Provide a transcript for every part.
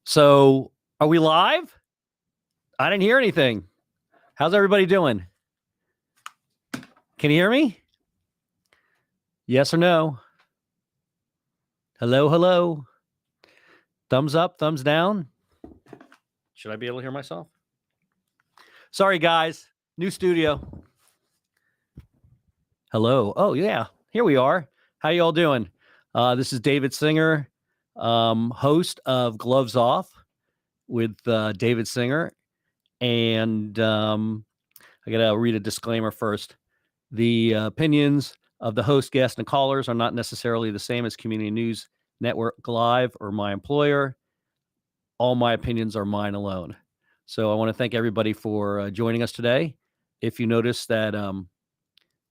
So, are we live? I didn't hear anything. How's everybody doing? Can you hear me? Yes or no? Hello, hello. Thumbs up, thumbs down. Should I be able to hear myself? Sorry, guys. New studio. Hello. Oh, yeah. Here we are. How you all doing? This is David Singer, host of Gloves Off with David Singer. And I got to read a disclaimer first. The opinions of the host, guests, and callers are not necessarily the same as Community News Network Live or my employer. All my opinions are mine alone. So I want to thank everybody for joining us today. If you notice that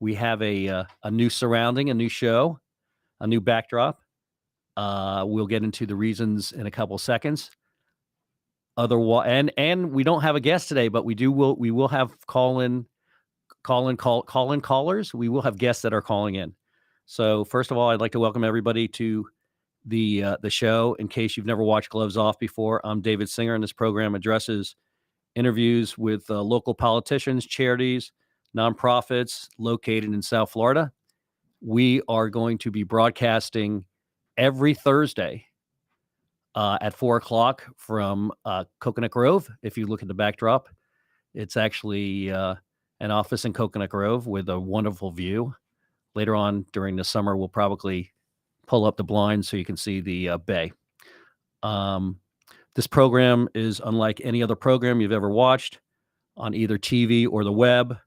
we have a new surrounding, a new show, a new backdrop. We'll get into the reasons in a couple seconds. Otherwise, and we don't have a guest today, but we will have call-in callers. We will have guests that are calling in. So first of all, I'd like to welcome everybody to the show. In case you've never watched Gloves Off before, I'm David Singer, and this program addresses interviews with local politicians, charities, nonprofits located in South Florida. We are going to be broadcasting every Thursday at 4:00 from Coconut Grove. If you look at the backdrop, it's actually an office in Coconut Grove with a wonderful view. Later on during the summer, we'll probably pull up the blinds so you can see the bay. This program is unlike any other program you've ever watched on either TV or the web.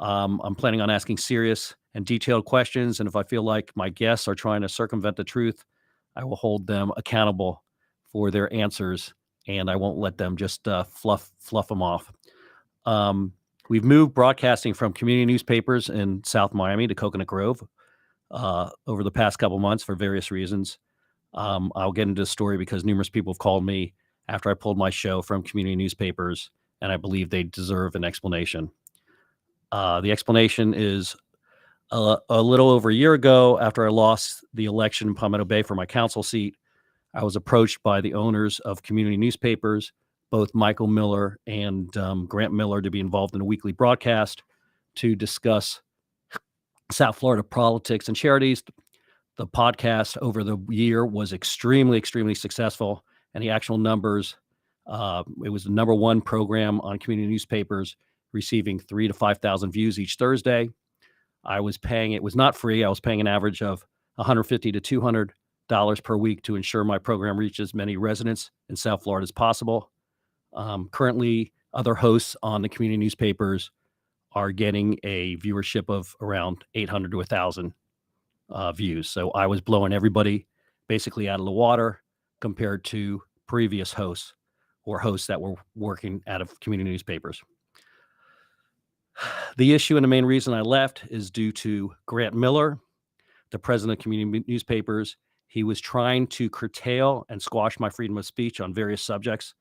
I'm planning on asking serious and detailed questions, and if I feel like my guests are trying to circumvent the truth, I will hold them accountable for their answers, and I won't let them just fluff them off. We've moved broadcasting from community newspapers in South Miami to Coconut Grove over the past couple months for various reasons. I'll get into the story because numerous people have called me after I pulled my show from community newspapers, and I believe they deserve an explanation. The explanation is a little over a year ago, after I lost the election in Palmetto Bay for my council seat, I was approached by the owners of community newspapers, both Michael Miller and Grant Miller, to be involved in a weekly broadcast to discuss South Florida politics and charities. The podcast over the year was extremely successful, and the actual numbers, it was the number one program on community newspapers, receiving 3,000 to 5,000 views each Thursday. I was paying, it was not free. I was paying an average of $150 to $200 per week to ensure my program reaches as many residents in South Florida as possible. Currently, other hosts on the community newspapers are getting a viewership of around 800 to 1,000 views. So I was blowing everybody basically out of the water compared to previous hosts or hosts that were working out of community newspapers. The issue and the main reason I left is due to Grant Miller, the president of community newspapers. He was trying to curtail and squash my freedom of speech on various subjects.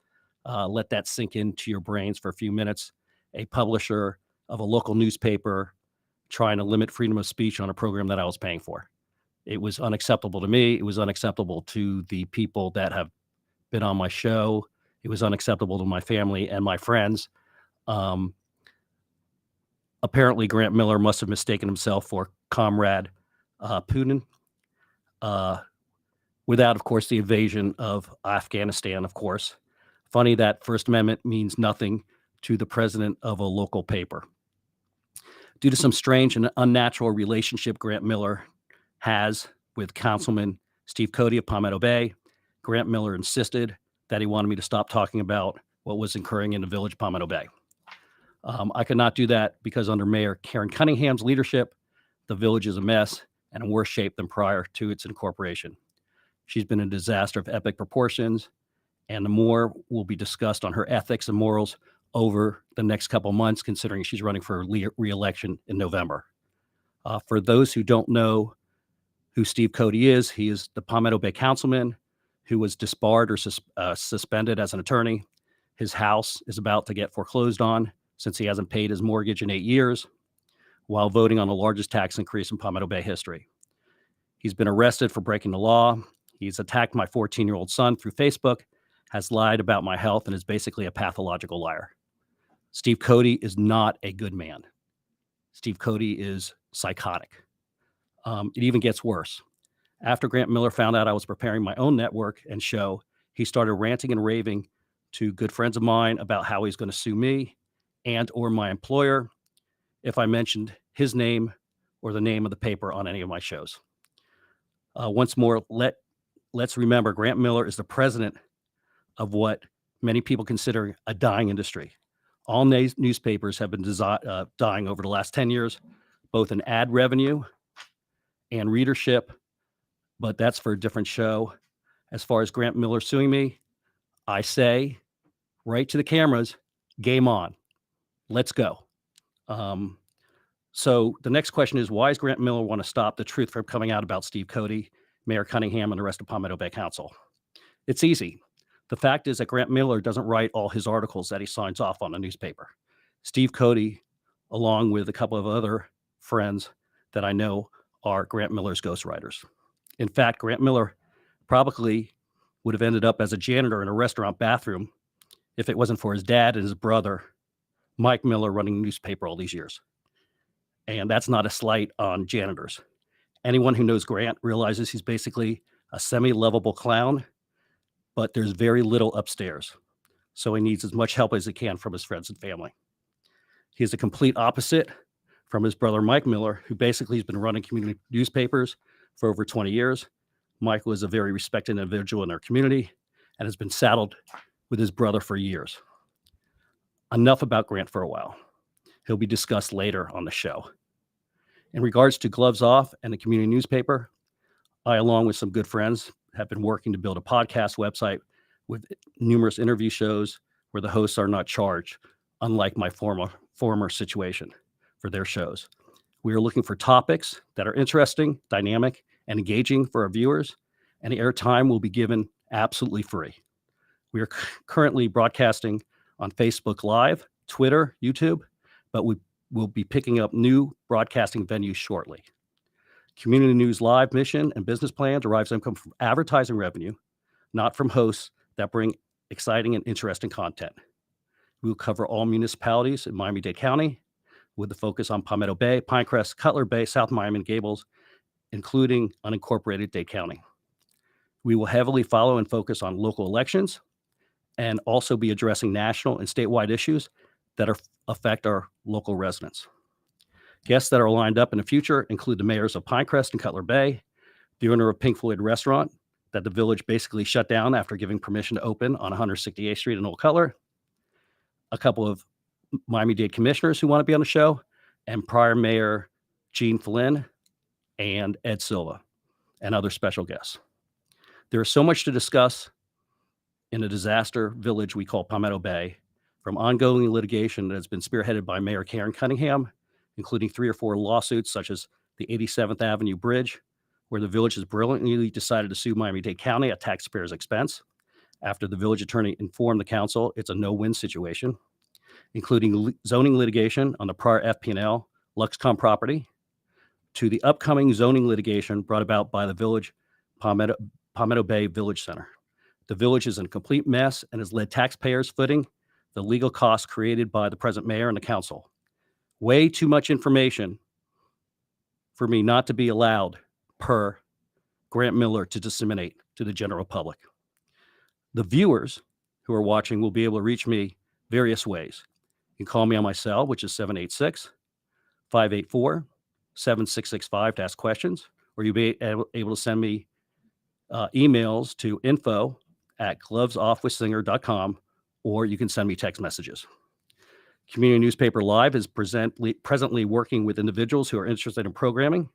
Let that sink into your brains for a few minutes. A publisher of a local newspaper trying to limit freedom of speech on a program that I was paying for. It was unacceptable to me. It was unacceptable to the people that have been on my show. It was unacceptable to my family and my friends. Apparently, Grant Miller must have mistaken himself for Comrade Putin, without, of course, the invasion of Afghanistan, of course. Funny that First Amendment means nothing to the president of a local paper. Due to some strange and unnatural relationship Grant Miller has with Councilman Steve Cody of Palmetto Bay, Grant Miller insisted that he wanted me to stop talking about what was occurring in the village of Palmetto Bay. I could not do that because under Mayor Karen Cunningham's leadership, the village is a mess and in worse shape than prior to its incorporation. She's been a disaster of epic proportions, and the more will be discussed on her ethics and morals over the next couple months, considering she's running for re-election in November. For those who don't know who Steve Cody is, he is the Palmetto Bay councilman who was disbarred or suspended as an attorney. His house is about to get foreclosed on since he hasn't paid his mortgage in 8 years, while voting on the largest tax increase in Palmetto Bay history. He's been arrested for breaking the law. He's attacked my 14-year-old son through Facebook has lied about my health and is basically a pathological liar. Steve Cody is not a good man. Steve Cody is psychotic. It even gets worse. After Grant Miller found out I was preparing my own network and show, he started ranting and raving to good friends of mine about how he's going to sue me and or my employer if I mentioned his name or the name of the paper on any of my shows. Once more, let's remember Grant Miller is the president of what many people consider a dying industry. All newspapers have been dying over the last 10 years, both in ad revenue and readership, but that's for a different show. As far as Grant Miller suing me, I say right to the cameras, game on. Let's go. So the next question is, why does Grant Miller want to stop the truth from coming out about Steve Cody, Mayor Cunningham, and the rest of Palmetto Bay Council? It's easy. The fact is that Grant Miller doesn't write all his articles that he signs off on a newspaper. Steve Cody, along with a couple of other friends that I know, are Grant Miller's ghostwriters. In fact, Grant Miller probably would have ended up as a janitor in a restaurant bathroom if it wasn't for his dad and his brother, Mike Miller, running the newspaper all these years. And that's not a slight on janitors. Anyone who knows Grant realizes he's basically a semi-lovable clown, but there's very little upstairs. So he needs as much help as he can from his friends and family. He is a complete opposite from his brother, Mike Miller, who basically has been running community newspapers for over 20 years. Mike was a very respected individual in our community and has been saddled with his brother for years. Enough about Grant for a while. He'll be discussed later on the show. In regards to Gloves Off and the community newspaper, I, along with some good friends, have been working to build a podcast website with numerous interview shows where the hosts are not charged, unlike my former situation for their shows. We are looking for topics that are interesting, dynamic, and engaging for our viewers, and the airtime will be given absolutely free. We are currently broadcasting on Facebook Live, Twitter, YouTube, but we will be picking up new broadcasting venues shortly. Community News Live mission and business plan derives income from advertising revenue, not from hosts that bring exciting and interesting content. We will cover all municipalities in Miami-Dade County with the focus on Palmetto Bay, Pinecrest, Cutler Bay, South Miami, and Gables, including unincorporated Dade County. We will heavily follow and focus on local elections and also be addressing national and statewide issues that affect our local residents. Guests that are lined up in the future include the mayors of Pinecrest and Cutler Bay, the owner of Pink Floyd Restaurant that the village basically shut down after giving permission to open on 168th Street in Old Cutler, a couple of Miami-Dade commissioners who want to be on the show, and prior Mayor Gene Flynn and Ed Silva, and other special guests. There is so much to discuss in a disaster village we call Palmetto Bay, from ongoing litigation that has been spearheaded by Mayor Karen Cunningham, including 3 or 4 lawsuits such as the 87th Avenue Bridge, where the village has brilliantly decided to sue Miami-Dade County at taxpayers' expense after the village attorney informed the council it's a no-win situation, including zoning litigation on the prior FP&L Luxcom property, to the upcoming zoning litigation brought about by the village Palmetto Bay Village Center. The village is in a complete mess and has led taxpayers footing the legal costs created by the present mayor and the council. Way too much information for me not to be allowed per Grant Miller to disseminate to the general public. The viewers who are watching will be able to reach me various ways. You can call me on my cell, which is 786-584-7665 to ask questions, or you'll be able to send me emails to info@glovesoffwithsinger.com, or you can send me text messages. Community Newspaper Live is presently working with individuals who are interested in programming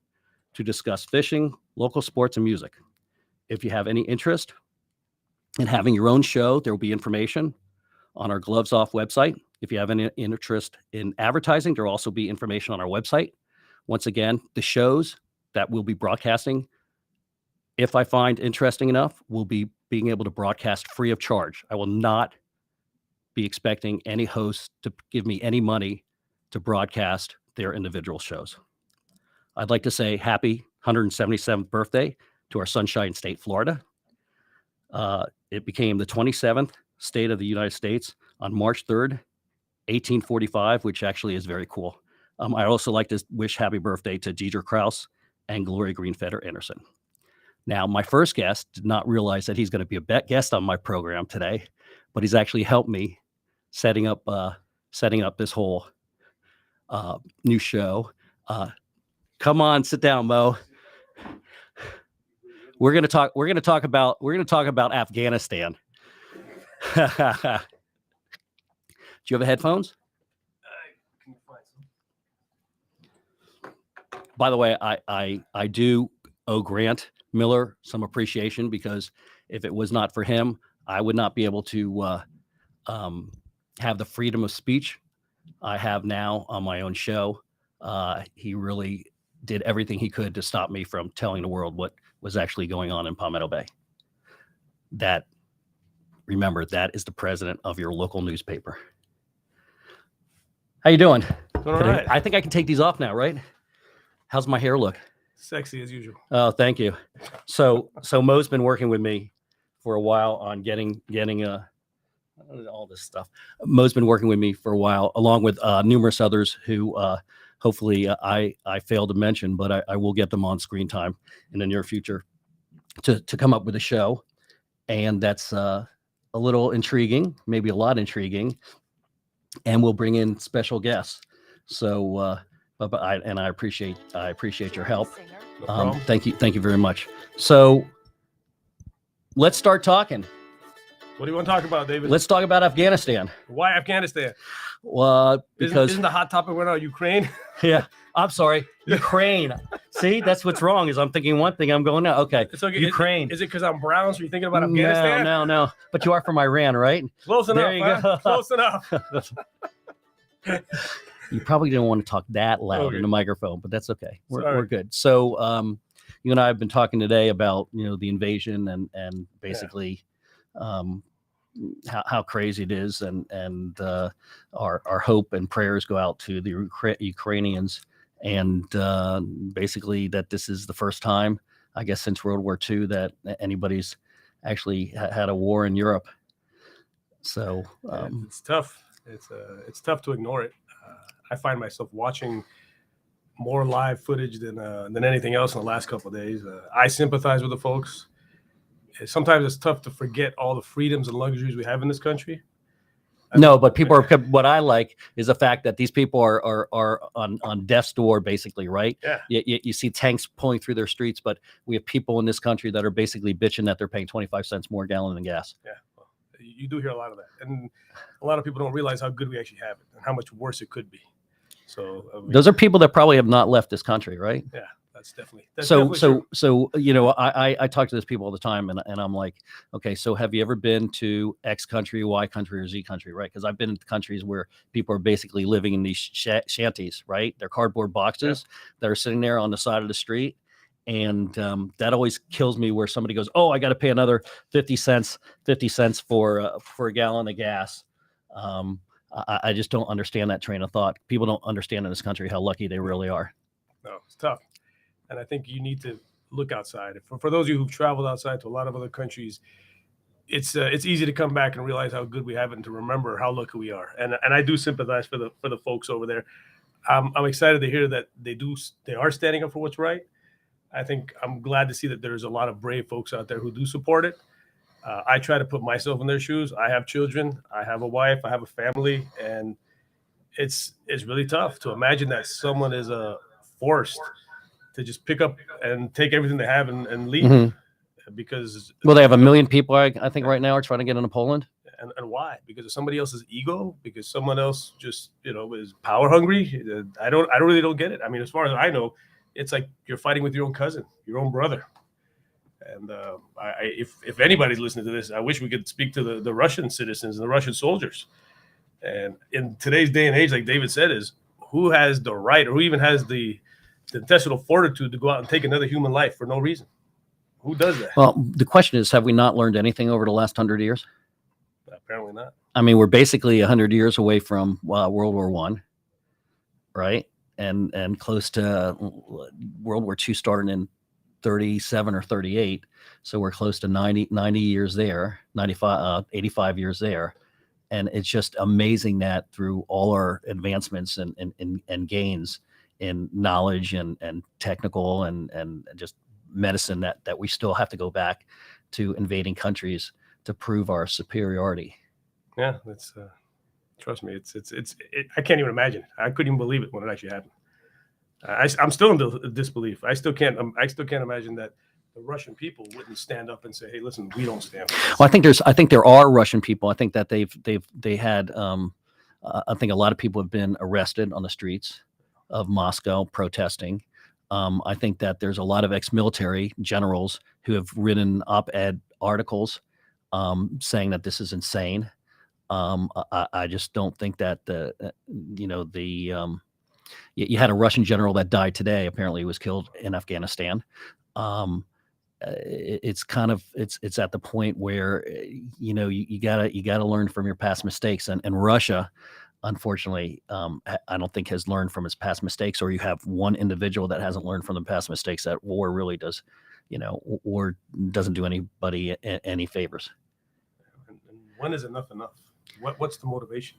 to discuss fishing, local sports, and music. If you have any interest in having your own show, there will be information on our Gloves Off website. If you have any interest in advertising, there will also be information on our website. Once again, the shows that we'll be broadcasting, if I find interesting enough, will be being able to broadcast free of charge. I will not be expecting any host to give me any money to broadcast their individual shows. I'd like to say happy 177th birthday to our Sunshine State, Florida. it became the 27th state of the United States on March 3rd, 1845, which actually is very cool. I also like to wish happy birthday to Deidre Krause and Gloria Greenfeather Anderson. Now, my first guest did not realize that he's going to be a guest on my program today, but he's actually helped me setting up this whole new show. Come on, sit down, Mo. We're going to talk about Afghanistan. Do you have headphones? Can you find some? By the way, I do owe Grant Miller some appreciation, because if it was not for him, I would not be able to have the freedom of speech I have now on my own show. He really did everything he could to stop me from telling the world what was actually going on in Palmetto Bay. Remember, that is the president of your local newspaper. How you doing? All right. I think I can take these off now, right? How's my hair look? Sexy as usual. Oh, thank you. So Mo's been working with me for a while on getting all this stuff. Mo's been working with me for a while, along with numerous others who hopefully I failed to mention, but I will get them on screen time in the near future to come up with a show. And that's a little intriguing, maybe a lot intriguing. And we'll bring in special guests. So, I appreciate your help. Thank you very much. So let's start talking. What do you want to talk about, David? Let's talk about Afghanistan. Why Afghanistan? Because isn't the hot topic right now Ukraine? Yeah, I'm sorry, Ukraine. See, that's what's wrong. Is I'm thinking one thing, I'm going now. Okay, It's okay. Ukraine. Is it because I'm brown, so you're thinking about Afghanistan? No. But you are from Iran, right? Close enough. There you go. Close enough. You probably didn't want to talk that loud Okay. in the microphone, but that's okay. Sorry. We're good. So, you and I have been talking today about the invasion and basically how crazy it is, and our hope and prayers go out to the Ukrainians, and basically that this is the first time, I guess, since World War II that anybody's actually had a war in Europe. So it's tough. It's tough to ignore it. I find myself watching more live footage than anything else in the last couple of days. I sympathize with the folks. Sometimes it's tough to forget all the freedoms and luxuries we have in this country. No, but people are. What I like is the fact that these people are on death's door, basically, right? Yeah. You see tanks pulling through their streets, but we have people in this country that are basically bitching that they're paying 25 cents more a gallon than gas. Yeah, well, you do hear a lot of that, and a lot of people don't realize how good we actually have it and how much worse it could be. So Those are people that probably have not left this country, right? Yeah, that's definitely So true. I talk to those people all the time, and I'm like, okay, so have you ever been to X country, Y country, or Z country, right? Because I've been in countries where people are basically living in these shanties, right? They're cardboard boxes that are sitting there on the side of the street. And that always kills me, where somebody goes, oh, I got to pay another 50 cents for a gallon of gas. I just don't understand that train of thought. People don't understand in this country how lucky they really are. No, it's tough. And I think you need to look outside. For those of you who've traveled outside to a lot of other countries, it's easy to come back and realize how good we have it, and to remember how lucky we are. And I do sympathize for the folks over there. I'm excited to hear that they are standing up for what's right. I think I'm glad to see that there's a lot of brave folks out there who do support it. I try to put myself in their shoes. I have children. I have a wife. I have a family, and it's really tough to imagine that someone is forced to just pick up and take everything they have and leave. Mm-hmm. Because they have 1 million people, I think, right now are trying to get into Poland. And why? Because of somebody else's ego? Because someone else just is power hungry? I really don't get it. I mean, as far as I know, it's like you're fighting with your own cousin, your own brother. And if anybody's listening to this, I wish we could speak to the Russian citizens and the Russian soldiers. And in today's day and age, like David said, is who has the right, or who even has the intestinal fortitude to go out and take another human life for no reason? Who does that? Well, the question is, have we not learned anything over the last 100 years? Apparently not. I mean, we're basically 100 years away from World War I, right? And close to World War II starting in 37 or 38. So we're close to 90 years there, 95, 85 years there. And it's just amazing that through all our advancements and gains in knowledge and technical and just medicine that we still have to go back to invading countries to prove our superiority. Yeah, that's trust me, I can't even imagine it. I couldn't even believe it when it actually happened. I'm still in disbelief. I still can't imagine that the Russian people wouldn't stand up and say, "Hey, listen, we don't stand for this." Well, I think there are Russian people. I think that they had. I think a lot of people have been arrested on the streets of Moscow protesting. I think that there's a lot of ex-military generals who have written op-ed articles saying that this is insane. I just don't think that you had a Russian general that died today. Apparently, he was killed in Afghanistan. It's at the point where you gotta learn from your past mistakes, and Russia, unfortunately, I don't think has learned from its past mistakes. Or you have one individual that hasn't learned from the past mistakes. That war really does, war doesn't do anybody any favors. And when is enough enough? What's the motivation?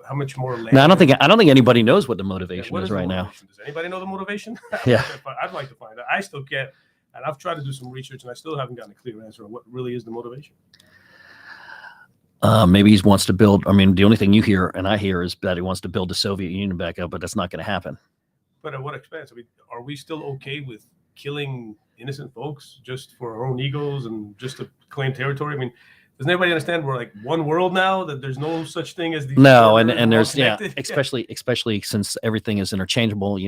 How much more land? No, I don't think anybody knows what the motivation is right now. Does anybody know the motivation? Yeah. I'd like to find out. I still can't, and I've tried to do some research, and I still haven't gotten a clear answer on what really is the motivation. Maybe he wants to build. I mean, the only thing you hear and I hear is that he wants to build the Soviet Union back up, but that's not going to happen. But at what expense? I mean, are we still okay with killing innocent folks just for our own egos and just to claim territory? I mean, doesn't anybody understand we're like one world now, that there's no such thing as these? No, and there's especially since everything is interchangeable.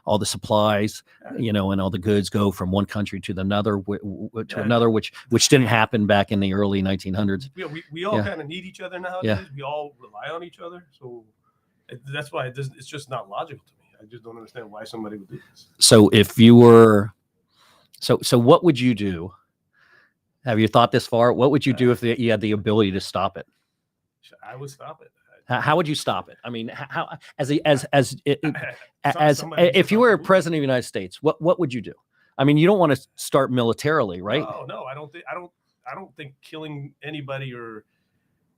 All the supplies, and all the goods go from one country to another, another, which didn't happen back in the early 1900s. We all kind of need each other nowadays. Yeah. We all rely on each other, so that's why it's just not logical to me. I just don't understand why somebody would do this. So if you were, so what would you do? Have you thought this far? What would you do if you had the ability to stop it? I would stop it. How would you stop it? I mean, how if you were president of the United States, what would you do? I mean, you don't want to start militarily, right? No, I don't think killing anybody or,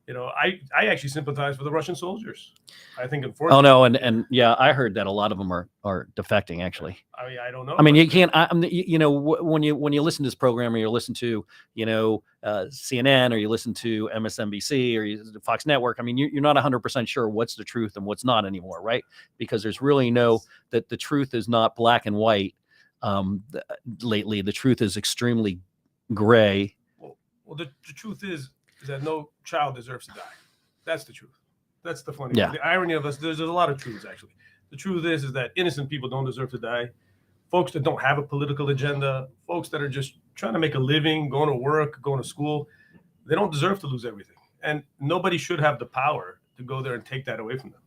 I actually sympathize with the Russian soldiers. I think unfortunately. Oh no, and yeah, I heard that a lot of them are defecting actually. I mean, I don't know. I mean, you can't. When you listen to this program, or you listen to CNN, or you listen to MSNBC, or Fox Network. I mean, you're not 100% sure what's the truth and what's not anymore, right? Because there's really that the truth is not black and white. Lately, the truth is extremely gray. Well, the truth is that no child deserves to die. That's the truth. That's the funny thing. The irony of us, there's a lot of truths, actually. The truth is that innocent people don't deserve to die. Folks that don't have a political agenda, folks that are just trying to make a living, going to work, going to school, they don't deserve to lose everything. And nobody should have the power to go there and take that away from them.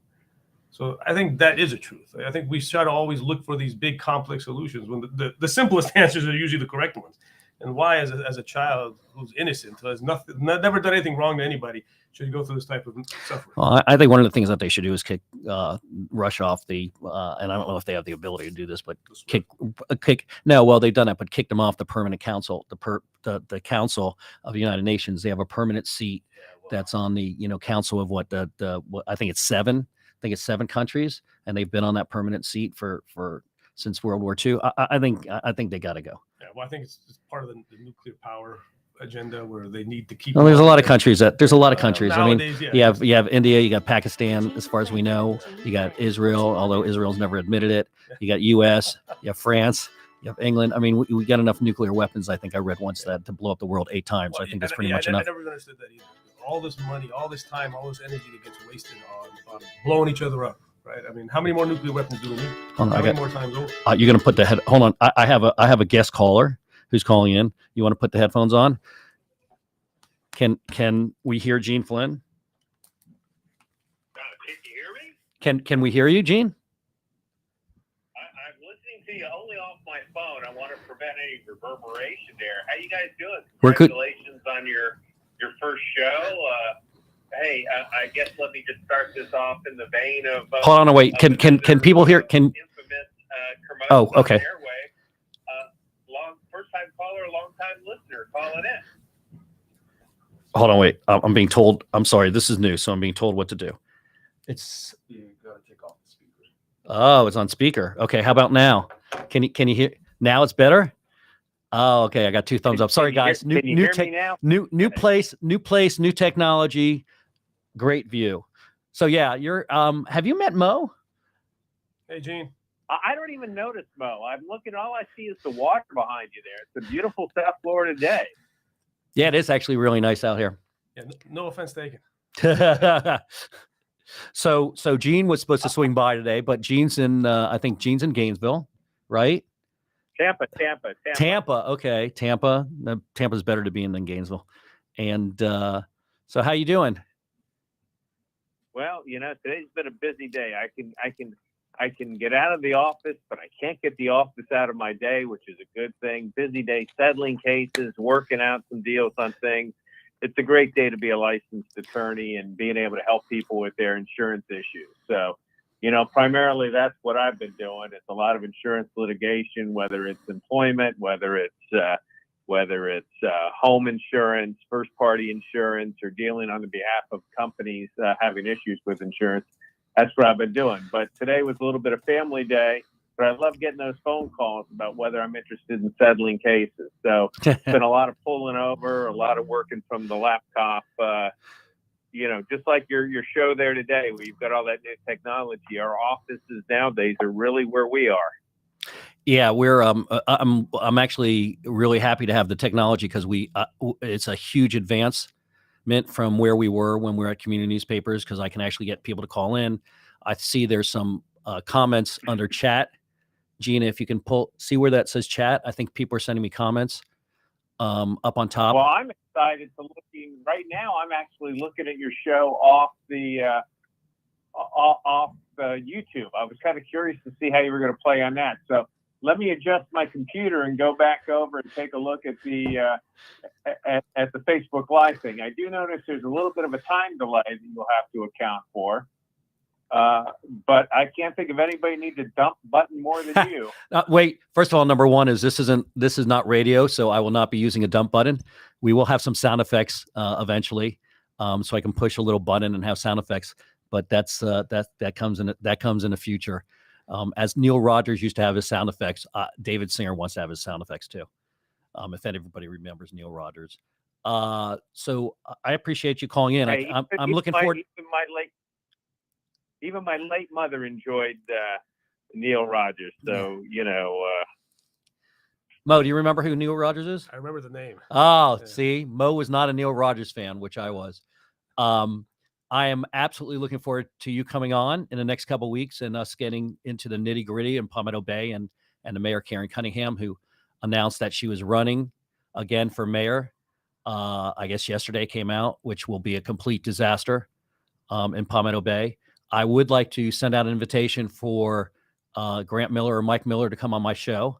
So I think that is a truth. I think we try to always look for these big, complex solutions when the simplest answers are usually the correct ones. And why, as a child who's innocent, who has never done anything wrong to anybody, should go through this type of suffering? Well, I think one of the things that they should do is kick Russia off the, and I don't know if they have the ability to do this, but kick. No, well, they've done that, but kick them off the permanent council, the Council of the United Nations. They have a permanent seat that's on the council of what I think it's 7. I think it's 7 countries, and they've been on that permanent seat for since World War II. I think they got to go. Yeah, well, I think it's part of the nuclear power agenda where they need to keep. Well, there's a lot of countries There's a lot of countries. Nowadays, I mean, you have India, you got Pakistan, as far as we know. You got Israel, although Israel's never admitted it. You got U.S., you have France, you have England. I mean, we got enough nuclear weapons. I think I read once that to blow up the world 8 times. Well, I think that's pretty much enough. I never understood that either. All this money, all this time, all this energy that gets wasted on blowing each other up. Right. I mean, how many more nuclear weapons do we need? How many more times over? You're going to put the head. Hold on. I have a guest caller who's calling in. You want to put the headphones on? Can we hear Gene Flynn? Can you hear me? Can we hear you, Gene? I'm listening to you only off my phone. I want to prevent any reverberation there. How you guys doing? We're good. Congratulations on your first show. Hey, I guess let me just start this off in the vein of. Hold on, wait. Can people hear? Infamous Oh, okay. long-time listener calling in. Hold on, wait. I'm being told. I'm sorry. This is new, so I'm being told what to do. It's You gotta take off the speaker. oh, it's on speaker. Okay, how about now? Can you hear? Now it's better. Oh, okay. I got two thumbs up. Sorry, guys. Can you hear me now? New place, new technology. Great view. So yeah, you're. Have you met Mo? Hey, Gene. I don't even notice, Mo. I'm looking, all I see is the water behind you there. It's a beautiful South Florida day. Yeah, it is actually really nice out here. Yeah, no offense taken. So Gene was supposed to swing by today, but Gene's in. I think Gene's in Gainesville, right? Tampa. Okay, Tampa. Tampa's better to be in than Gainesville. And so, how you doing? Well, today's been a busy day. I can get out of the office, but I can't get the office out of my day, which is a good thing. Busy day, settling cases, working out some deals on things. It's a great day to be a licensed attorney and being able to help people with their insurance issues. So, primarily that's what I've been doing. It's a lot of insurance litigation, whether it's employment, whether it's home insurance, first party insurance, or dealing on the behalf of companies having issues with insurance. That's what I've been doing. But today was a little bit of family day, but I love getting those phone calls about whether I'm interested in settling cases. So it's been a lot of pulling over, a lot of working from the laptop. Just like your show there today, where you've got all that new technology. Our offices nowadays are really where we are. Yeah, we're. I'm actually really happy to have the technology because it's a huge advancement from where we were when we were at community newspapers, because I can actually get people to call in. I see there's some comments under chat. Gina, if you can see where that says chat, I think people are sending me comments up on top. Well, I'm excited to looking right now. I'm actually looking at your show off the YouTube. I was kind of curious to see how you were going to play on that. So let me adjust my computer and go back over and take a look at the at the Facebook Live thing. I do notice there's a little bit of a time delay that you'll have to account for. But I can't think of anybody needs a dump button more than you. Wait, first of all, number one is this is not radio, so I will not be using a dump button. We will have some sound effects eventually, so I can push a little button and have sound effects. But that comes in the future. As Neil Rogers used to have his sound effects, David Singer wants to have his sound effects too. If everybody remembers Neil Rogers. So I appreciate you calling in. Hey, I'm looking forward. Even my late mother enjoyed Neil Rogers. So, Mo, do you remember who Neil Rogers is? I remember the name. Oh, Yeah. see, Mo was not a Neil Rogers fan, which I was. I am absolutely looking forward to you coming on in the next couple of weeks and us getting into the nitty gritty in Palmetto Bay and the mayor, Karen Cunningham, who announced that she was running again for mayor. I guess yesterday came out, which will be a complete disaster in Palmetto Bay. I would like to send out an invitation for Grant Miller or Mike Miller to come on my show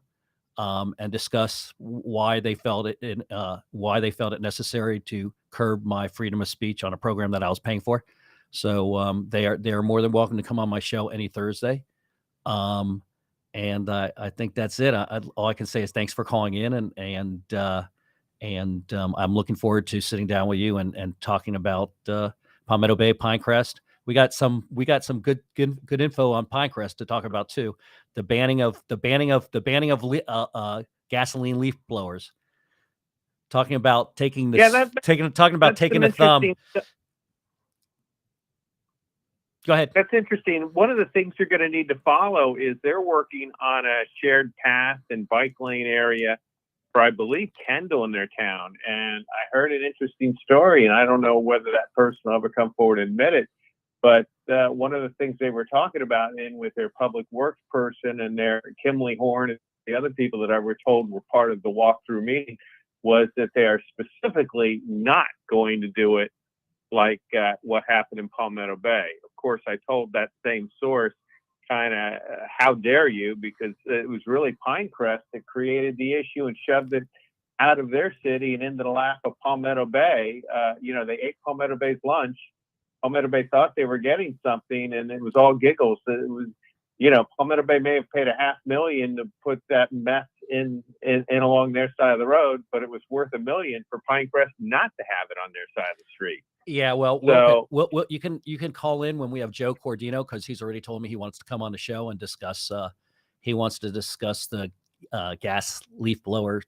and discuss why they felt it necessary to curb my freedom of speech on a program that I was paying for. So they are more than welcome to come on my show any Thursday. And I think that's it. All I can say is thanks for calling in, and I'm looking forward to sitting down with you and talking about Palmetto Bay, Pinecrest. We got some good info on Pinecrest to talk about too. The banning of gasoline leaf blowers. Talking about taking a thumb. Go ahead. That's interesting. One of the things you're going to need to follow is they're working on a shared path and bike lane area for, I believe, Kendall in their town. And I heard an interesting story, and I don't know whether that person will ever come forward and admit it. But one of the things they were talking about with their public works person and their Kimley Horn and the other people that I were told were part of the walkthrough meeting was that they are specifically not going to do it like what happened in Palmetto Bay. Of course, I told that same source kind of, how dare you, because it was really Pinecrest that created the issue and shoved it out of their city and into the lap of Palmetto Bay. They ate Palmetto Bay's lunch. Palmetto Bay thought they were getting something, and it was all giggles. It was, Palmetto Bay may have paid $500,000 to put that mess in along their side of the road, but it was worth $1 million for Pinecrest not to have it on their side of the street. Yeah, well, So- you can call in when we have Joe Cordino, because he's already told me he wants to come on the show and discuss. He wants to discuss the gas leaf blower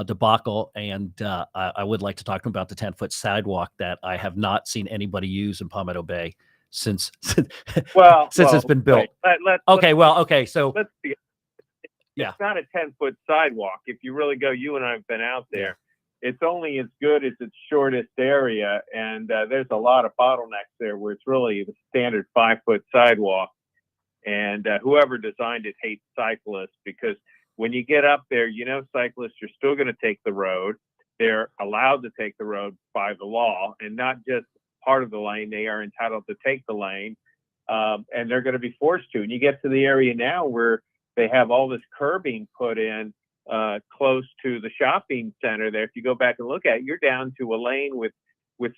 debacle, and I would like to talk to him about the 10-foot sidewalk that I have not seen anybody use in Palmetto Bay since it's been built. Wait, Okay, so let's be. Yeah. It's not a 10-foot sidewalk. If you really go, you and I have been out there. It's only as good as its shortest area, and there's a lot of bottlenecks there where it's really the standard 5-foot sidewalk. And whoever designed it hates cyclists, because when you get up there, cyclists are still going to take the road. They're allowed to take the road by the law, and not just part of the lane. They are entitled to take the lane, and they're going to be forced to. And you get to the area now where they have all this curbing put in close to the shopping center there. If you go back and look at it, you're down to a lane with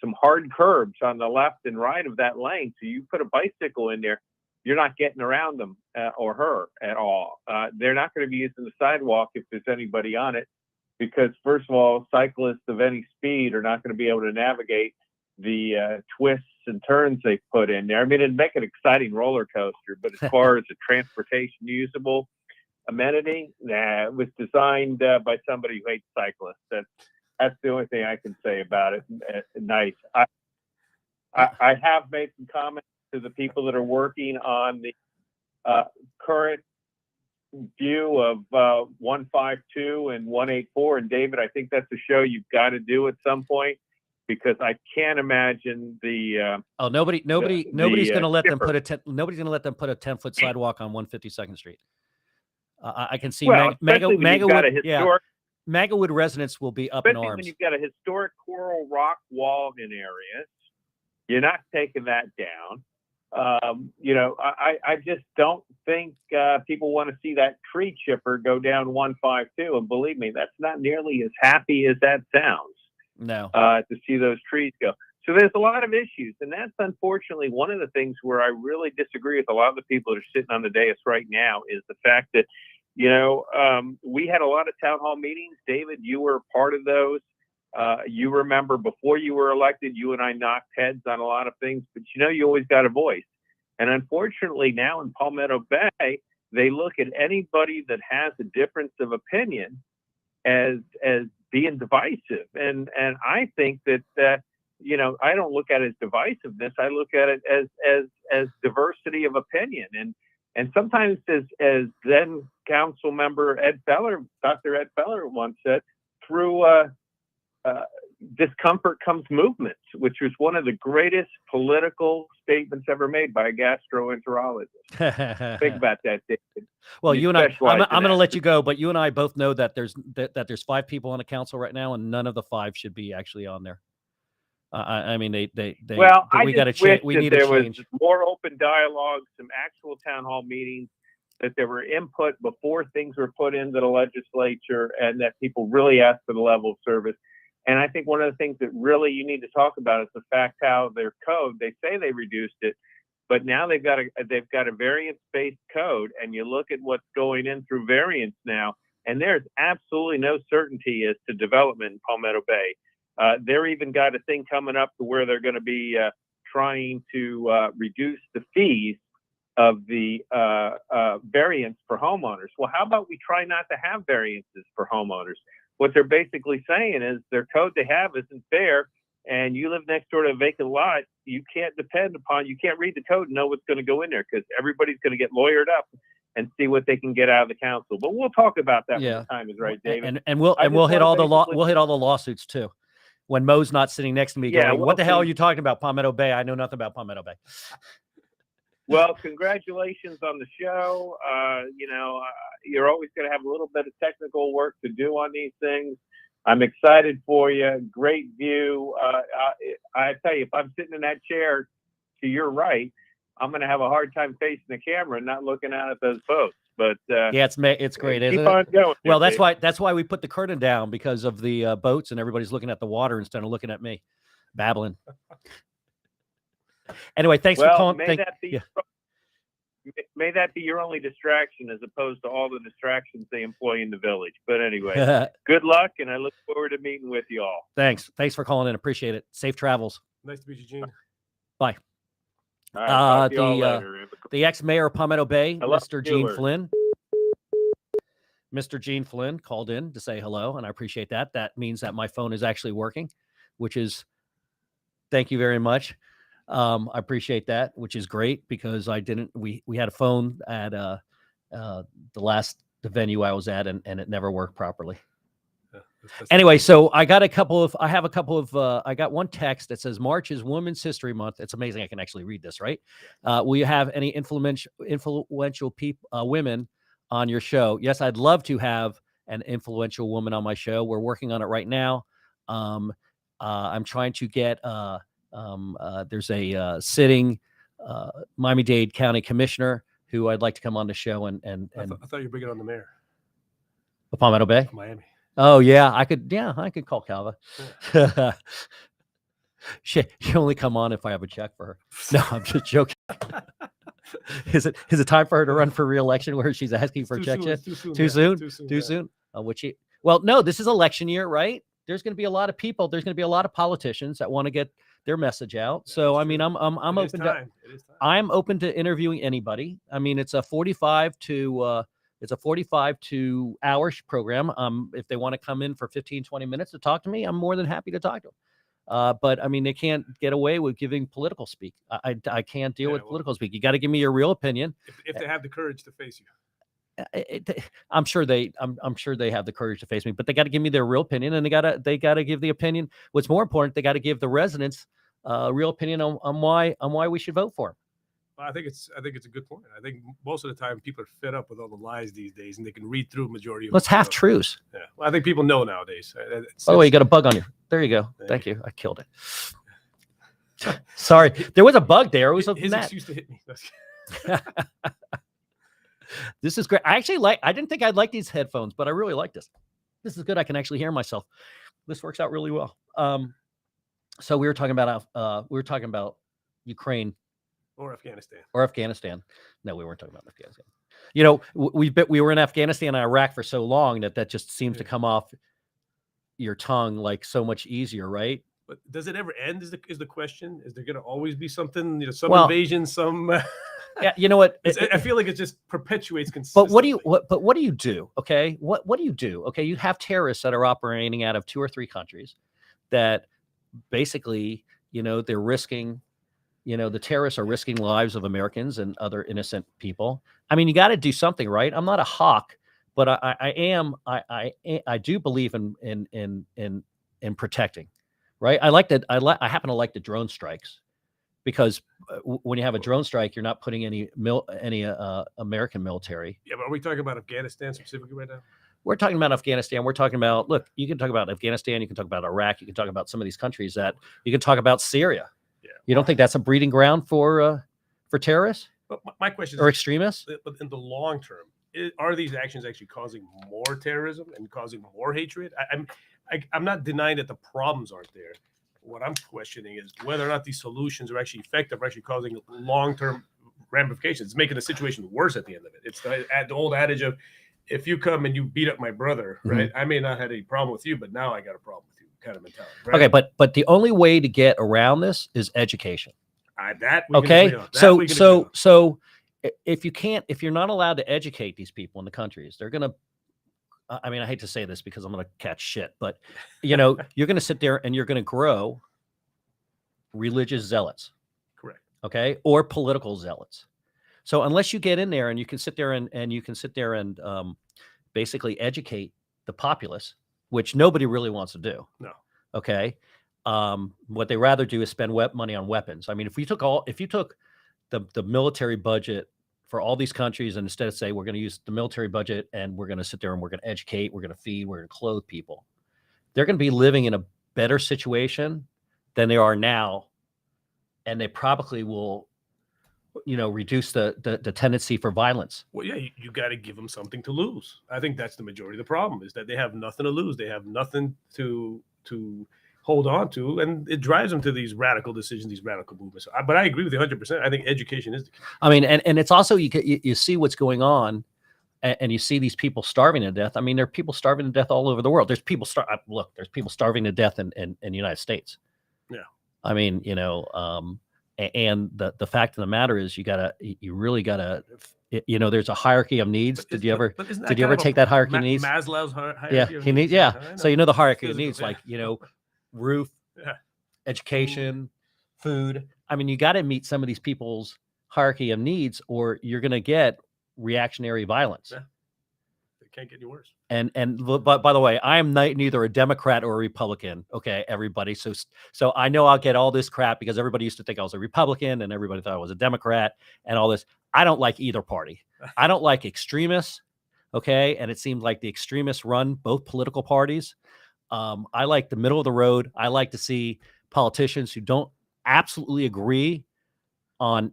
some hard curbs on the left and right of that lane. So you put a bicycle in there, you're not getting around them or her at all. They're not going to be using the sidewalk if there's anybody on it, because first of all, cyclists of any speed are not going to be able to navigate the twists and turns they put in there. I mean, it'd make an exciting roller coaster, but as far as a transportation usable amenity, it was designed by somebody who hates cyclists. That's the only thing I can say about it. Nice. I have made some comments to the people that are working on the current view of 152 and 184. And David, I think that's a show you've got to do at some point, because I can't imagine the nobody's going to let them skipper. nobody's going to let them put a 10-foot sidewalk on 152nd Street. I can see Well, especially when you've got a historic, Magawood residents will be up in especially arms. when you've got a historic coral rock wall in areas. You're not taking that down. I just don't think people want to see that tree chipper go down 152. And believe me, that's not nearly as happy as that sounds. No. To see those trees go. So there's a lot of issues. And that's unfortunately one of the things where I really disagree with a lot of the people that are sitting on the dais right now, is the fact that, we had a lot of town hall meetings. David, you were a part of those. You remember before you were elected, you and I knocked heads on a lot of things, but you always got a voice. And unfortunately now in Palmetto Bay, they look at anybody that has a difference of opinion as being divisive. And I think that, I don't look at it as divisiveness. I look at it as diversity of opinion. And sometimes as then council member Dr. Ed Feller once said, through discomfort comes movement, which was one of the greatest political statements ever made by a gastroenterologist. Think about that, David. Well, you and I'm specialize in going to that. let you go, but you and I both know that there's 5 people on the council right now, and none of the 5 should be actually on there. I mean, we got to change. We need there a change. was more open dialogue, some actual town hall meetings, that there were input before things were put into the legislature, and that people really asked for the level of service. And I think one of the things that really you need to talk about is the fact how their code, they say they reduced it, but now they've got a variance-based code, and you look at what's going in through variance now, and there's absolutely no certainty as to development in Palmetto Bay. They're even got a thing coming up to where they're going to be trying to reduce the fees of the variance for homeowners. Well, how about we try not to have variances for homeowners? What they're basically saying is their code they have isn't fair, and you live next door to a vacant lot, you can't read the code and know what's going to go in there, because everybody's going to get lawyered up and see what they can get out of the council. But we'll talk about that when the time is right, David. And we'll hit all the lawsuits too. When Mo's not sitting next to me going, what the hell are you talking about, Palmetto Bay? I know nothing about Palmetto Bay. Well, congratulations on the show. You're always going to have a little bit of technical work to do on these things. I'm excited for you. Great view. I tell you, if I'm sitting in that chair to your right, I'm going to have a hard time facing the camera and not looking out at those boats. But yeah, it's great, isn't keep on it? going. Well, that's why we put the curtain down, because of the boats, and everybody's looking at the water instead of looking at me babbling. Anyway, thanks for calling. may that be your only distraction as opposed to all the distractions they employ in the village. But anyway, good luck, and I look forward to meeting with you all. Thanks for calling in. Appreciate it. Safe travels. Nice to meet you, Gene. Bye. All right, talk to you all later. The ex-mayor of Palmetto Bay, Hello, Mr. Gene Stewart. Flynn. Mr. Gene Flynn called in to say hello, and I appreciate that. That means that my phone is actually working, which is, thank you very much. I appreciate that, which is great because we had a phone at the venue I was at, and it never worked properly. Anyway, so I got I got one text that says March is Women's History Month. It's amazing I can actually read this, right? Will you have any influential people, women on your show? Yes, I'd love to have an influential woman on my show. We're working on it right now. I'm trying to get, there's a sitting Miami-Dade County Commissioner who I'd like to come on the show and I thought you were bringing on the mayor Palmetto Bay. of Miami. Oh yeah, I could call Calva. Yeah. She only come on if I have a check for her. No, I'm just joking. Is it time for her to run for re-election where she's asking for checks yet? Too soon? Well, no, this is election year, right? There's going to be a lot of people. There's going to be a lot of politicians that want to get their message out. Yeah, so, I true. mean, I'm open to. It is time. I'm open to interviewing anybody. I mean, it's a 45 to hour program. If they want to come in for 15, 20 minutes to talk to me, I'm more than happy to talk to them. But I mean, they can't get away with giving political speak. I can't deal with political speak. You got to give me your real opinion. If they have the courage to face you. I'm sure they have the courage to face me, but they got to give me their real opinion, and they got to give the opinion. What's more important, they got to give the residents real opinion on why we should vote for them. Well, I think it's a good point. I think most of the time people are fed up with all the lies these days, and they can read through majority of. Let's half truths. Yeah, well, I think people know nowadays. By the way, you got a bug on you. There you go. Thank you. I killed it. Sorry, there was a bug there. It was his excuse to hit me. This is great. I didn't think I'd like these headphones, but I really like this. This is good. I can actually hear myself. This works out really well. So we were talking about Ukraine or Afghanistan. No, we weren't talking about Afghanistan. You know, we were in Afghanistan and Iraq for so long that just seems to come off your tongue like so much easier, right? But does it ever end? Is the question? Is there going to always be something? Some invasion, some. Yeah, you know what? I feel like it just perpetuates consistently. But what do you do? Okay, what do you do? Okay, you have terrorists that are operating out of 2 or 3 countries that basically, they're risking. The terrorists are risking lives of Americans and other innocent people. I mean, you got to do something, right? I'm not a hawk, but I do believe in protecting, right? I happen to like the drone strikes because when you have a drone strike, you're not putting any American military. Yeah, but are we talking about Afghanistan specifically right now? We're talking about Afghanistan. We're talking about, look, you can talk about Afghanistan. You can talk about Iraq. You can talk about some of these countries that you can talk about Syria. Yeah. You don't think that's a breeding ground for terrorists? But my question is, or extremists? But in the long term, are these actions actually causing more terrorism and causing more hatred? I'm not denying that the problems aren't there. What I'm questioning is whether or not these solutions are actually effective, or actually causing long-term ramifications. It's making the situation worse at the end of it. It's the old adage of, if you come and you beat up my brother, right? I may not have any problem with you, but now I got a problem with you, kind of mentality. Right? Okay, but the only way to get around this is education. Okay, so if you're not allowed to educate these people in the countries, they're gonna. I mean, I hate to say this because I'm gonna catch shit, but you're gonna sit there and you're gonna grow religious zealots, correct? Okay, or political zealots. So unless you get in there and you can sit there and basically educate the populace, which nobody really wants to do. No. Okay. What they rather do is spend money on weapons. I mean, if you took the military budget for all these countries and instead of say we're going to use the military budget and we're going to sit there and we're going to educate, we're going to feed, we're going to clothe people, they're going to be living in a better situation than they are now, and they probably will, reduce the tendency for violence. Well, yeah, you got to give them something to lose. I think that's the majority of the problem, is that they have nothing to lose. They have nothing to hold on to, and it drives them to these radical decisions, these radical movements. But I agree with you 100%. I think education is the key. I mean, and it's also you see what's going on, and you see these people starving to death. I mean, there are people starving to death all over the world. There's people there's people starving to death in the United States. Yeah. I mean, and the fact of the matter is, you really gotta, there's a hierarchy of needs. But Did you ever isn't that did you kind ever of a take that hierarchy of needs? Maslow's hierarchy Yeah, of he needs. needs? Yeah. I So know. the hierarchy of Physical, needs, yeah. like roof, Yeah. education, food. I mean, you got to meet some of these people's hierarchy of needs, or you're going to get reactionary violence. Yeah. It can't get any worse. But by the way, I am neither a Democrat or a Republican. Okay, everybody. So I know I'll get all this crap because everybody used to think I was a Republican and everybody thought I was a Democrat and all this. I don't like either party. I don't like extremists. Okay, and it seems like the extremists run both political parties. I like the middle of the road. I like to see politicians who don't absolutely agree on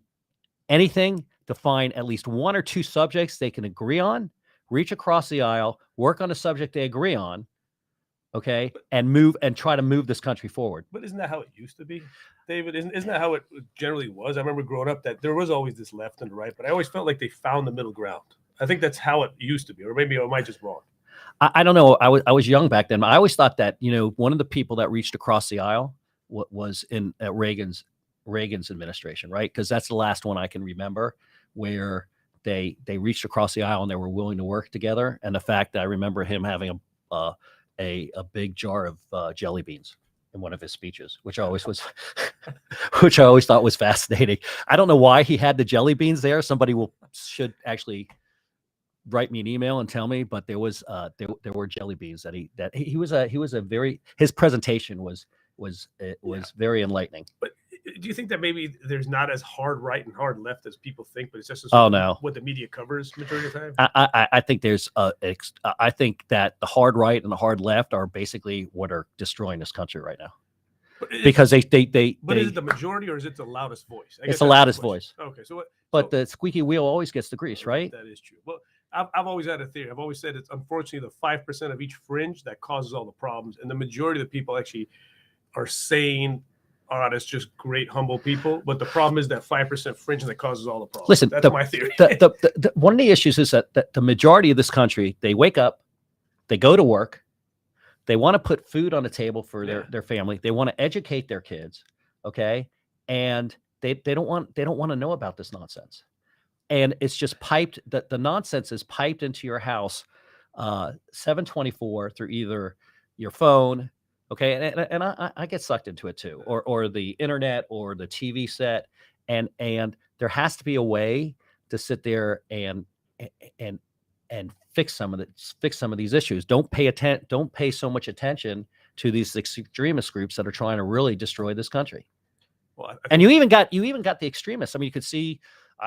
anything to find at least one or two subjects they can agree on, reach across the aisle, work on a subject they agree on, okay, and try to move this country forward. But isn't that how it used to be, David? Isn't that how it generally was? I remember growing up that there was always this left and right, but I always felt like they found the middle ground. I think that's how it used to be, or maybe am I just wrong? I don't know. I was young back then, but I always thought that one of the people that reached across the aisle was in Reagan's administration, right? Because that's the last one I can remember where they reached across the aisle and they were willing to work together. And the fact that I remember him having a big jar of jelly beans in one of his speeches, which I always thought was fascinating. I don't know why he had the jelly beans there. Somebody should actually write me an email and tell me, but there were jelly beans his presentation was very enlightening. But do you think that maybe there's not as hard right and hard left as people think, but it's just no, what the media covers majority of the time? I think I think that the hard right and the hard left are basically what are destroying this country right now. Because they But is it the majority or is it the loudest voice? It's the loudest voice. Okay, but the squeaky wheel always gets the grease, right? That is true. Well, I've always had a theory. I've always said it's unfortunately the 5% of each fringe that causes all the problems, and the majority of the people actually are saying, "Oh, that's just great, humble people." But the problem is that 5% fringe that causes all the problems. Listen, that's my theory. One of the issues is that the majority of this country, they wake up, they go to work, they want to put food on the table for their family, they want to educate their kids, okay, and they don't want to know about this nonsense. And it's just piped, the nonsense is piped into your house 7/24 through either your phone, okay, and I get sucked into it too, or the internet or the TV set, and there has to be a way to sit there and fix some of these issues. Don't pay so much attention to these extremist groups that are trying to really destroy this country. Well, and you even got the extremists. I mean, you could see.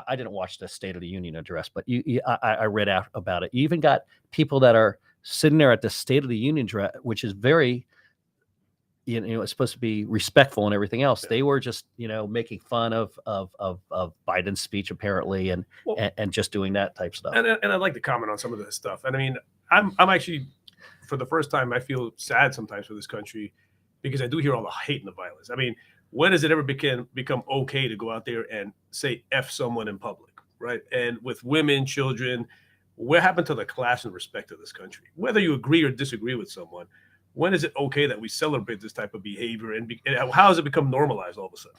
I didn't watch the State of the Union address, but I read out about it. You even got people that are sitting there at the State of the Union address, which is very, it's supposed to be respectful and everything else. They were just, making fun of Biden's speech apparently, and just doing that type stuff. And I'd like to comment on some of this stuff. And I mean, I'm actually, for the first time, I feel sad sometimes for this country because I do hear all the hate and the violence. I mean, when does it ever become okay to go out there and say F someone in public, right? And with women, children, what happened to the class and respect of this country? Whether you agree or disagree with someone, when is it okay that we celebrate this type of behavior? And how has it become normalized all of a sudden?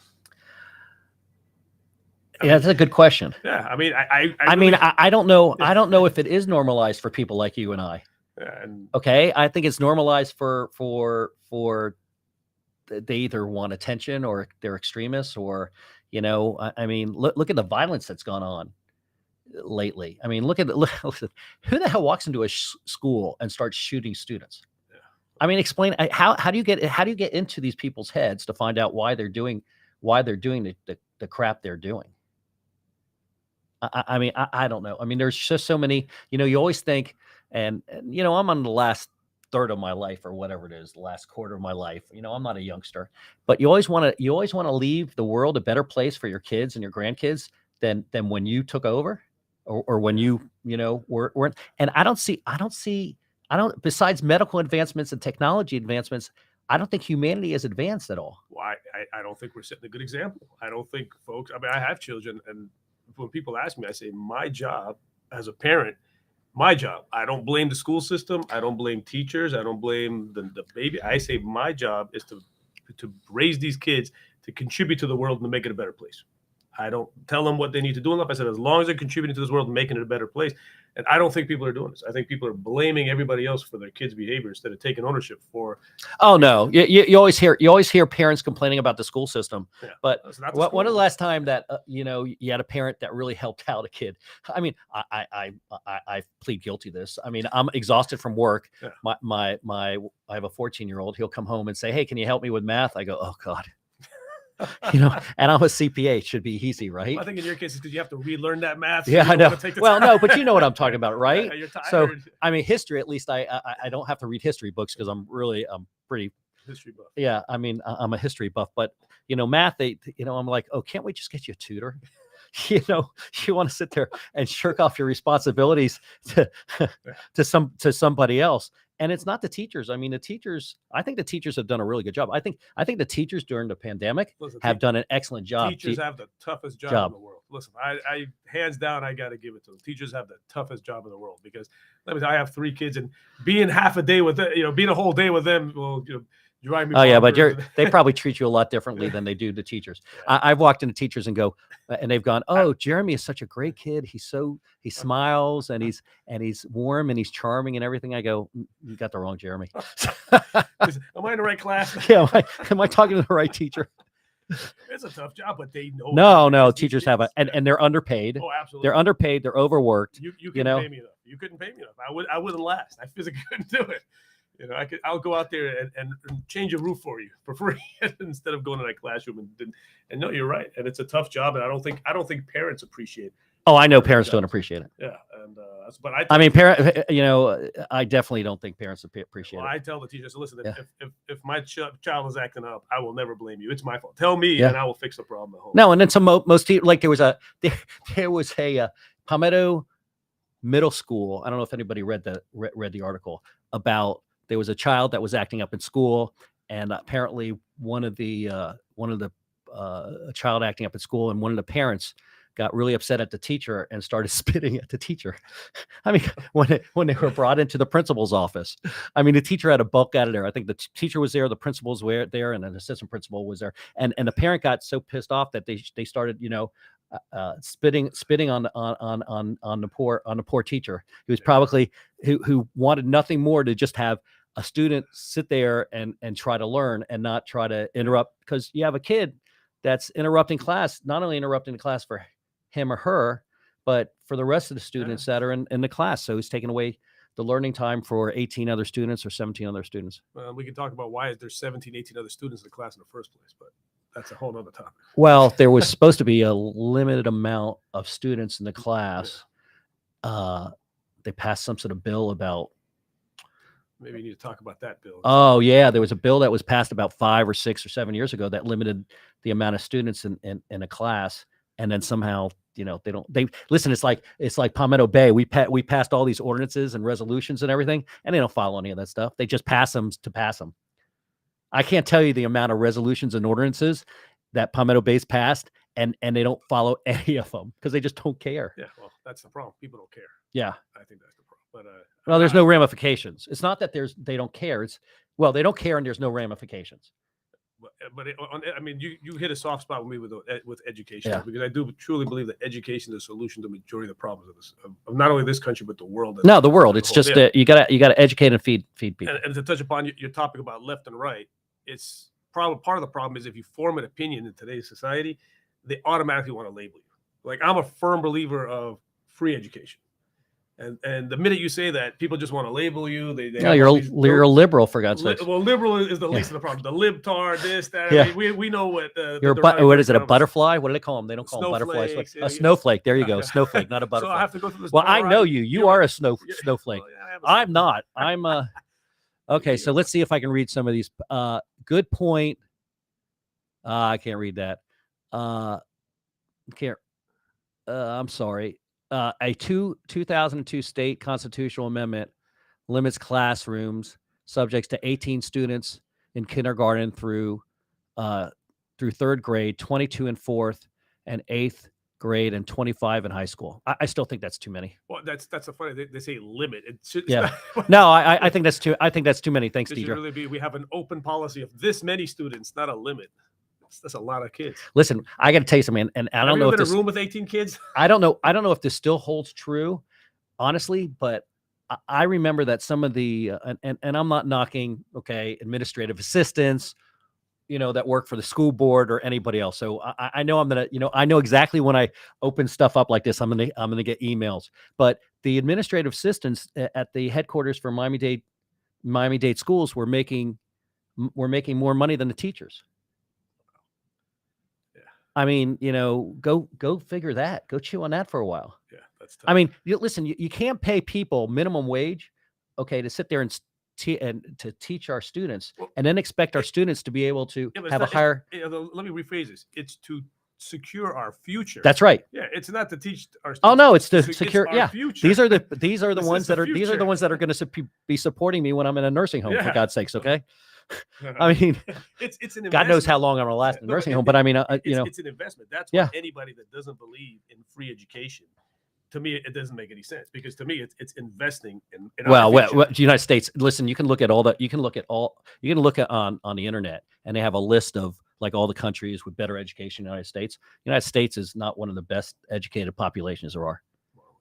That's a good question. Yeah, I mean, I don't know. I don't know if it is normalized for people like you and I. Yeah, okay, I think it's normalized for they either want attention or they're extremists, or I mean, look at the violence that's gone on lately. I mean, look who the hell walks into a school and starts shooting students? Yeah. I mean, explain how do you get into these people's heads to find out why they're doing the crap they're doing? I mean, I don't know. I mean, there's just so many. You always think, and I'm on the last third of my life or whatever it is, the last quarter of my life. I'm not a youngster, but you always want to leave the world a better place for your kids and your grandkids than when you took over, or when you were. And I don't besides medical advancements and technology advancements, I don't think humanity is advanced at all. Well, I don't think we're setting a good example. I don't think folks, I mean, I have children, and when people ask me, I say, my job as a parent, my job, I don't blame the school system. I don't blame teachers. I don't blame the baby. I say my job is to raise these kids to contribute to the world and to make it a better place. I don't tell them what they need to do in life. I said, as long as they're contributing to this world and making it a better place. And I don't think people are doing this. I think people are blaming everybody else for their kids' behavior instead of taking ownership for. Oh no, you always hear parents complaining about the school system. Yeah, But it's not the when was the school. last time that you had a parent that really helped out a kid? I mean, I plead guilty to this. I mean, I'm exhausted from work. Yeah. I have a 14-year-old. He'll come home and say, "Hey, can you help me with math?" I go, "Oh God." And I'm a CPA. It should be easy, right? I think in your case, it's because you have to relearn that math. Yeah, you I don't know. wanna take the Well, time. no, but you know what I'm talking about, right? Yeah, you're tired. So, I mean, history, at least I don't have to read history books because I'm pretty, History buff. yeah. I mean, I'm a history buff, but math, I'm like, oh, can't we just get you a tutor? You want to sit there and shirk off your responsibilities to somebody else. And it's not the teachers. I mean, I think the teachers have done a really good job. I think the teachers during the pandemic Listen, have done an excellent job. Teachers have the toughest job job. in the world. Listen, I hands down, I got to give it to them. Teachers have the toughest job in the world because let me tell you, I have 3 kids, and being half a day with them, being a whole day with them will drive me. Oh yeah, but bonkers. they probably treat you a lot differently than they do the teachers. I've walked into teachers and they've gone, "Oh, Jeremy is such a great kid. He smiles and he's warm and he's charming and everything." I go, "You got the wrong Jeremy." Am I in the right class? Yeah, am I talking to the right teacher? It's a tough job, but they know. No, These teachers have kids, and they're underpaid. Oh, absolutely. They're underpaid. They're overworked. You couldn't pay me enough. You couldn't pay me enough. I wouldn't last. I physically couldn't do it. I'll go out there and change a roof for you for free instead of going to that classroom and no, you're right. And it's a tough job. And I don't think parents appreciate. Oh, I know parents don't appreciate it. Yeah. And, but I mean, I definitely don't think parents appreciate well, it. I tell the teachers, listen, Yeah. if my child is acting up, I will never blame you. It's my fault. Tell me, Yeah. and I will fix the problem at home. No, and then most people, like there was a Palmetto Middle School. I don't know if anybody read the article about there was a child that was acting up in school, and apparently a child acting up at school, and one of the parents got really upset at the teacher and started spitting at the teacher. I mean, when they were brought into the principal's office, I mean, the teacher had a bulk out of there. I think the teacher was there, the principals were there, and an assistant principal was there. And the parent got so pissed off that they started, spitting on the poor teacher. He was probably who wanted nothing more to just have a student sit there and try to learn and not try to interrupt, because you have a kid that's interrupting class, not only interrupting the class for him or her, but for the rest of the students that are in the class. So he's taking away the learning time for 18 other students or 17 other students. We can talk about why there's 17, 18 other students in the class in the first place, but that's a whole other topic. Well, there was supposed to be a limited amount of students in the class. They passed some sort of bill about. Maybe you need to talk about that, Bill. Oh yeah, there was a bill that was passed about 5 or 6 or 7 years ago that limited the amount of students in a class, and then somehow they listen. It's like Palmetto Bay. We passed all these ordinances and resolutions and everything, and they don't follow any of that stuff. They just pass them to pass them. I can't tell you the amount of resolutions and ordinances that Palmetto Bay's passed, and they don't follow any of them because they just don't care. Yeah, well, that's the problem. People don't care. Yeah. I think that's the problem. But well, there's no ramifications. It's not that they don't care. They don't care and there's no ramifications. But I mean, you hit a soft spot with me with education, Yeah. because I do truly believe that education is the solution to the majority of the problems of not only this country but the world. No, the world. It's whole. just Yeah. You gotta educate and feed people. And to touch upon your topic about left and right, it's part of the problem is if you form an opinion in today's society, they automatically want to label you. Like, I'm a firm believer of free education. And the minute you say that, people just want to label you. No, you're a liberal, for God's sake. Well, liberal is the least of the problem. The libtard, this, that. Yeah. I mean, we know what What is it? A butterfly? What do they call them? They don't call them butterflies. Snowflakes, A snowflake. There you go. Yeah. Snowflake, not a butterfly. So I have to go through this. Well, I know you. You are a snowflake. Well, yeah, I have a I'm not. I'm okay. So let's see if I can read some of these. Good point. I can't read that. Can't. I'm sorry. A 2002 state constitutional amendment limits classrooms subjects to 18 students in kindergarten through third grade, 22 in fourth and eighth grade, and 25 in high school. I still think that's too many. Well, that's a funny. They say limit. It's Yeah. not, No, I think that's too. I think that's too many. Thanks, it should Deidre. really be. We have an open policy of this many students, not a limit. That's a lot of kids. Listen, I got to tell you something, and I Have don't you know ever if been in this. a room with 18 kids? I don't know if this still holds true, honestly, but I remember that some of the and I'm not knocking, okay, administrative assistants, that work for the school board or anybody else. So I know I'm gonna, I know exactly when I open stuff up like this, I'm gonna get emails. But the administrative assistants at the headquarters for Miami-Dade schools were making more money than the teachers. Yeah. I mean, go figure that. Go chew on that for a while. Yeah, that's tough. I mean, listen, you can't pay people minimum wage, okay, to sit there and to teach our students, Well, and then expect our students to be able to Yeah, but have a higher. let me rephrase this. It's to secure our future. That's right. Yeah, it's not to teach our. Oh no, it's to It's secure. our Yeah, future. these are the This is ones the that are future. going to be supporting me when I'm in a nursing home. For Yeah. God's sakes, okay. I mean, it's an God knows how investment. long I'm gonna last in a No, nursing home, but I mean, it's an investment. That's why Yeah. anybody that doesn't believe in free education, to me, it doesn't make any sense, because to me, it's investing in our future. well, the United States. Listen, you can look at all that. You can look at on the internet, and they have a list of like all the countries with better education in the United States. The United States is not one of the best educated populations there are.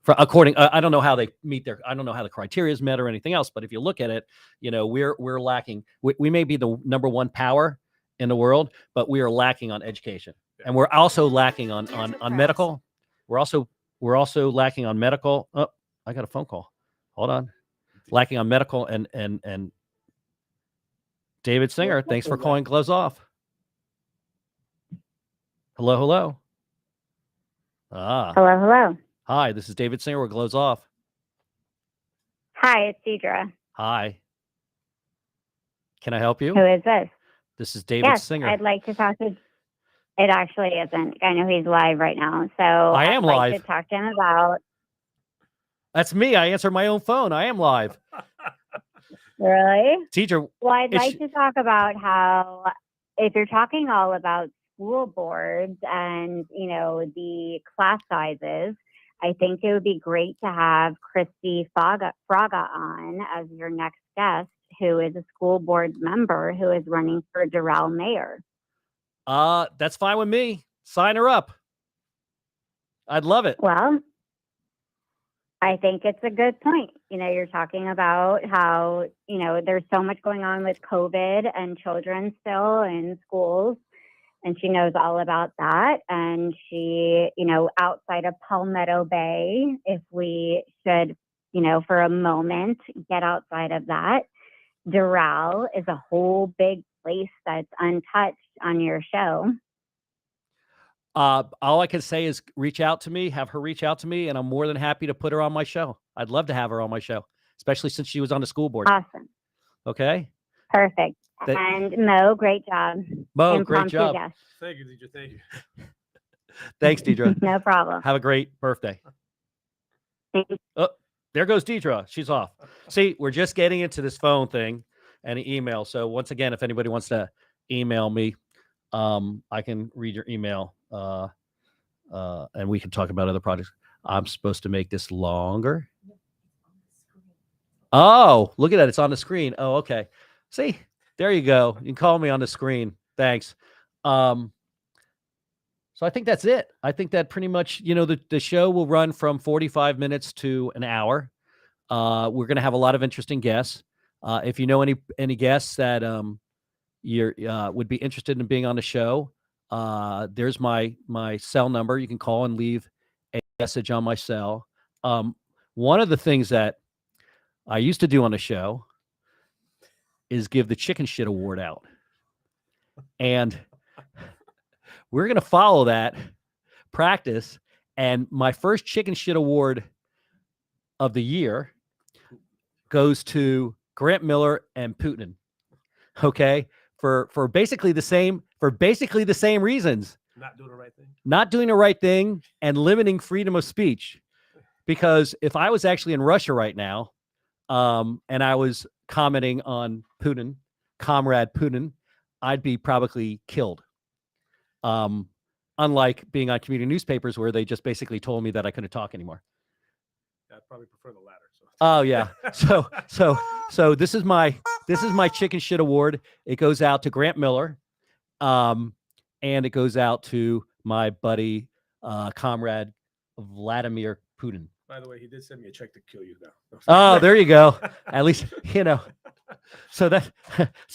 According, I don't know how they meet I don't know how the criteria is met or anything else, but if you look at it, we're lacking. We may be the number one power in the world, but we are lacking on education, and we're also lacking on medical. We're also lacking on medical. Oh, I got a phone call. Hold on. Lacking on medical and David Singer, thanks for calling Gloves Off. Hello. Hello. Hi, this is David Singer with Gloves Off. Hi, it's Deidre. Hi. Can I help you? Who is this? This is David Yes, Singer. I'd like to talk to. It actually isn't. I know he's live right now, so I am I'd like live. to talk to him about. That's me. I answer my own phone. I am live. Really? Teacher, Well, I'd It's- like to talk about how, if you're talking all about school boards and the class sizes, I think it would be great to have Christy Fraga on as your next guest, who is a school board member who is running for Doral mayor. that's fine with me. Sign her up. I'd love it. Well, I think it's a good point. You're talking about how, there's so much going on with COVID and children still in schools. And she knows all about that. And she, outside of Palmetto Bay, if we should, for a moment, get outside of that, Doral is a whole big place that's untouched on your show. All I can say is have her reach out to me, and I'm more than happy to put her on my show. I'd love to have her on my show, especially since she was on the school board. Awesome. Okay. Perfect. That- And Mo, great job. Mo, great Impromptu job. guest. Thank you, Deidre. Thank you. Thanks, Deidre. No problem. Have a great birthday. Thank you. Oh, there goes Deidre. She's off. See, we're just getting into this phone thing and an email. So once again, if anybody wants to email me, I can read your email, and we can talk about other projects. I'm supposed to make this longer. Oh, look at that. It's on the screen. Oh, okay. See, there you go. You can call me on the screen. Thanks. So I think that's it. I think that pretty much, the show will run from 45 minutes to an hour. We're going to have a lot of interesting guests. If you know any guests that would be interested in being on the show, there's my cell number. You can call and leave a message on my cell. One of the things that I used to do on the show is give the chicken shit award out. And we're going to follow that practice. And my first chicken shit award of the year goes to Grant Miller and Putin. Okay. For basically the same reasons. Not doing the right thing. Not doing the right thing and limiting freedom of speech. Because if I was actually in Russia right now, and I was commenting on Putin, Comrade Putin, I'd be probably killed. Unlike being on community newspapers where they just basically told me that I couldn't talk anymore. I'd probably prefer the latter. So. Oh yeah. So this is my chicken shit award. It goes out to Grant Miller, and it goes out to my buddy, comrade Vladimir Putin. By the way, he did send me a check to kill you now. Oh, there you go. At least So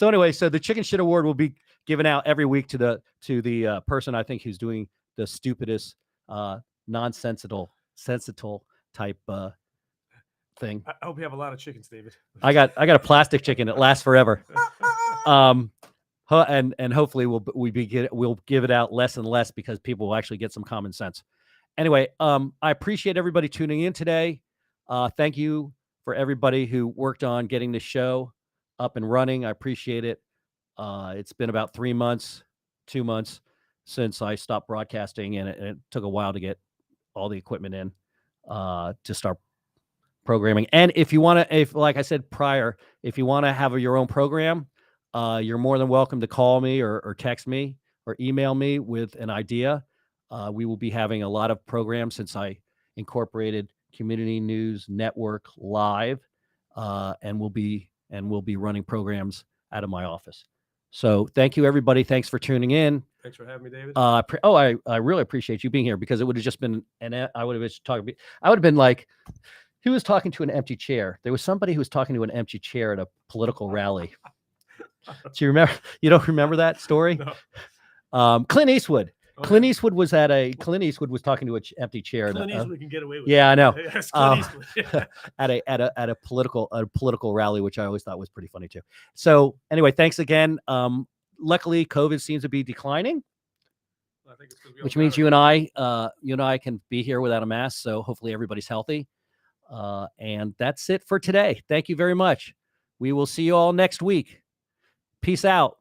anyway, so the chicken shit award will be given out every week to the person I think who's doing the stupidest, nonsensical type thing. I hope you have a lot of chickens, David. I got a plastic chicken that lasts forever. And hopefully we'll give it out less and less because people will actually get some common sense. Anyway, I appreciate everybody tuning in today. Thank you for everybody who worked on getting the show up and running. I appreciate it. It's been about 2 months since I stopped broadcasting, and it took a while to get all the equipment in to start programming. And if you want to, like I said prior, if you want to have your own program, you're more than welcome to call me or text me or email me with an idea. We will be having a lot of programs since I incorporated Community News Network Live, and we'll be running programs out of my office. So thank you, everybody. Thanks for tuning in. Thanks for having me, David. I really appreciate you being here because it would have just been, I would have been like, who was talking to an empty chair? There was somebody who was talking to an empty chair at a political rally. Do you remember? You don't remember that story? No. Clint Eastwood. Okay. Clint Eastwood was talking to an empty chair. Clint Eastwood can get away with yeah, it. I know. Yes, Clint Eastwood. at a political rally, which I always thought was pretty funny too. So anyway, thanks again. Luckily, COVID seems to be declining, I think it's 'cause we all which means got it. you and I can be here without a mask. So hopefully everybody's healthy. And that's it for today. Thank you very much. We will see you all next week. Peace out.